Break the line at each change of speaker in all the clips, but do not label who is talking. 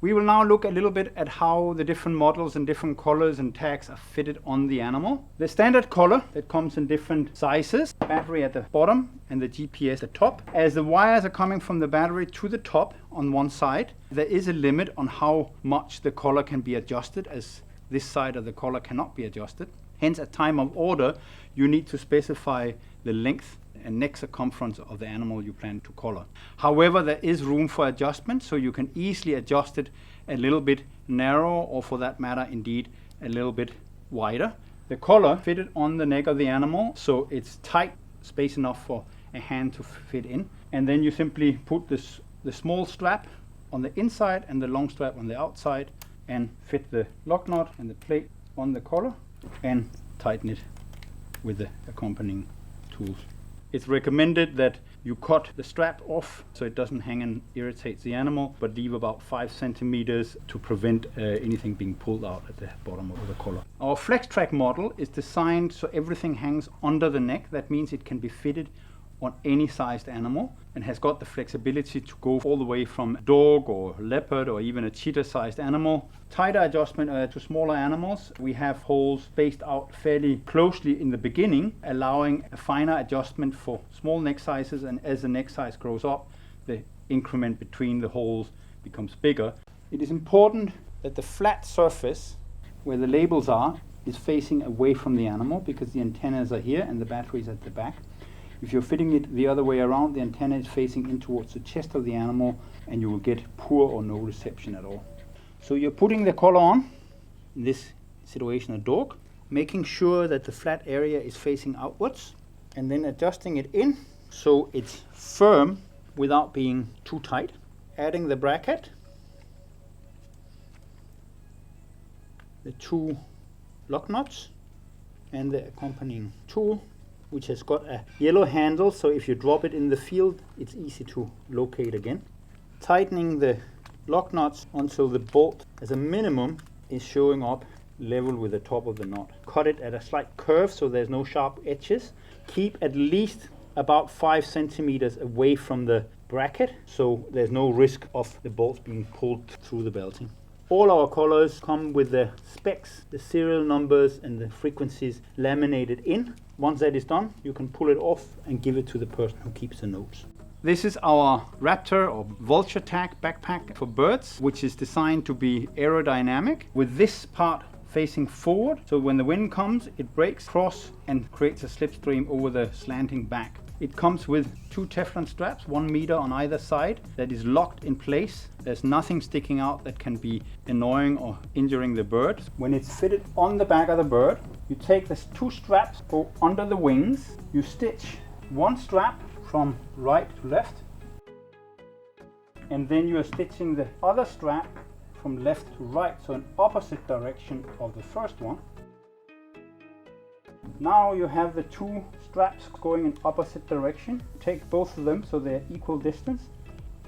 We will now look a little bit at how the different models and different collars and tags are fitted on the animal. The standard collar that comes in different sizes, battery at the bottom and the GPS at the top. As the wires are coming from the battery to the top on one side, there is a limit on how much the collar can be adjusted, as this side of the collar cannot be adjusted. Hence, at time of order, you need to specify the length and neck circumference of the animal you plan to collar. However, there is room for adjustment, so you can easily adjust it a little bit narrower, or for that matter, indeed, a little bit wider. The collar fitted on the neck of the animal, so it's tight, space enough for a hand to fit in. And then you simply put the small strap on the inside and the long strap on the outside, and fit the lock nut and the plate on the collar and tighten it with the accompanying tools. It's recommended that you cut the strap off so it doesn't hang and irritate the animal, but leave about 5 centimeters to prevent anything being pulled out at the bottom of the collar. Our Flex Track model is designed so everything hangs under the neck. That means it can be fitted on any sized animal and has got the flexibility to go all the way from a dog or leopard or even a cheetah sized animal. Tighter adjustment to smaller animals. We have holes spaced out fairly closely in the beginning, allowing a finer adjustment for small neck sizes, and as the neck size grows up, the increment between the holes becomes bigger. It is important that the flat surface where the labels are is facing away from the animal, because the antennas are here and the battery is at the back. If you're fitting it the other way around, the antenna is facing in towards the chest of the animal, and you will get poor or no reception at all. So you're putting the collar on, in this situation a dog, making sure that the flat area is facing outwards, and then adjusting it in so it's firm without being too tight. Adding the bracket, the 2 lock nuts, and the accompanying tool, which has got a yellow handle, so if you drop it in the field, it's easy to locate again. Tightening the lock nuts until the bolt, as a minimum, is showing up level with the top of the knot. Cut it at a slight curve so there's no sharp edges. Keep at least about 5 centimeters away from the bracket, so there's no risk of the bolts being pulled through the belting. All our collars come with the specs, the serial numbers and the frequencies laminated in. Once that is done, you can pull it off and give it to the person who keeps the notes. This is our Raptor or Vulture Tag backpack for birds, which is designed to be aerodynamic, with this part facing forward, so when the wind comes, it breaks across and creates a slipstream over the slanting back. It comes with 2 Teflon straps, 1 meter on either side, that is locked in place. There's nothing sticking out that can be annoying or injuring the bird. When it's fitted on the back of the bird, you take the 2 straps, go under the wings, you stitch 1 strap from right to left, and then you are stitching the other strap from left to right, so in opposite direction of the first one. Now you have the 2 straps going in opposite direction. Take both of them so they're equal distance.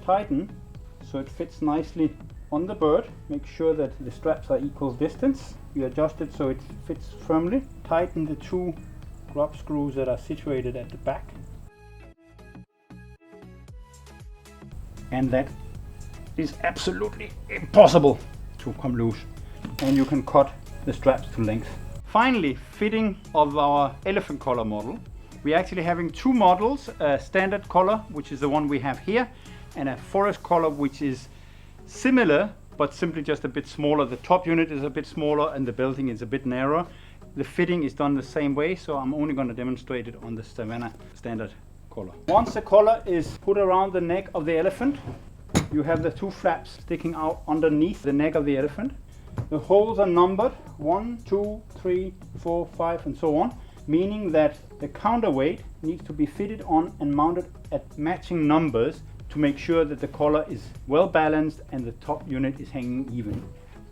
Tighten so it fits nicely on the bird. Make sure that the straps are equal distance. You adjust it so it fits firmly. Tighten the 2 grub screws that are situated at the back. And that is absolutely impossible to come loose. And you can cut the straps to length. Finally, fitting of our elephant collar model. We're actually having 2 models, a standard collar, which is the one we have here, and a forest collar, which is similar, but simply just a bit smaller. The top unit is a bit smaller and the belting is a bit narrower. The fitting is done the same way, so I'm only going to demonstrate it on the Savannah standard collar. Once the collar is put around the neck of the elephant, you have the 2 flaps sticking out underneath the neck of the elephant. The holes are numbered 1, 2, 3, 4, 5 and so on, meaning that the counterweight needs to be fitted on and mounted at matching numbers to make sure that the collar is well balanced and the top unit is hanging even.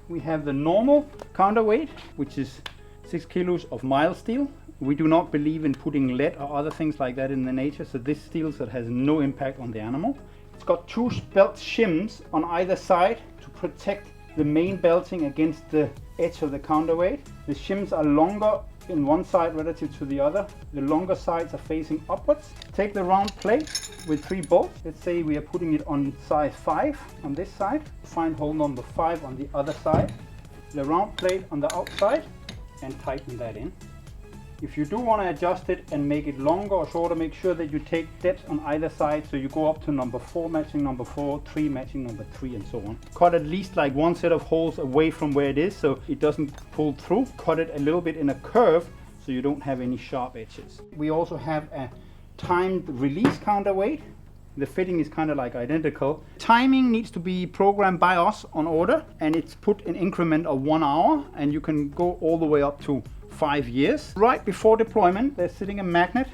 We have the normal counterweight, which is 6 kilos of mild steel. We do not believe in putting lead or other things like that in the nature, so this steel that has no impact on the animal. It's got 2 belt shims on either side to protect the main belting against the edge of the counterweight. The shims are longer in one side relative to the other. The longer sides are facing upwards. Take the round plate with 3 bolts. Let's say we are putting it on size 5 on this side. Find hole number 5 on the other side. The round plate on the outside, and tighten that in. If you do want to adjust it and make it longer or shorter, make sure that you take depths on either side, so you go up to number 4 matching number 4, 3 matching number 3, and so on. Cut at least like one set of holes away from where it is so it doesn't pull through. Cut it a little bit in a curve so you don't have any sharp edges. We also have a timed release counterweight. The fitting is kind of like identical. Timing needs to be programmed by us on order, and it's put in increment of 1 hour, and you can go all the way up to 5 years. Right before deployment, there's sitting a magnet,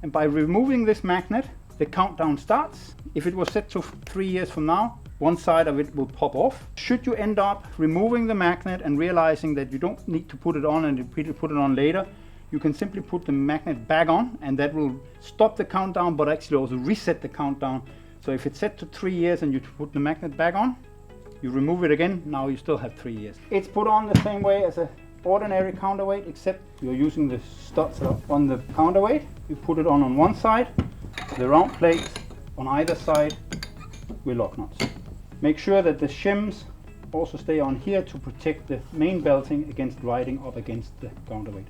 and by removing this magnet, the countdown starts. If it was set to 3 years from now, one side of it will pop off. Should you end up removing the magnet and realizing that you don't need to put it on and put it on later, you can simply put the magnet back on, and that will stop the countdown, but actually also reset the countdown. So if it's set to 3 years and you put the magnet back on, you remove it again, now you still have 3 years. It's put on the same way as an ordinary counterweight, except you're using the studs on the counterweight. You put it on one side, the round plates on either side with lock nuts. Make sure that the shims also stay on here to protect the main belting against riding up against the counterweight.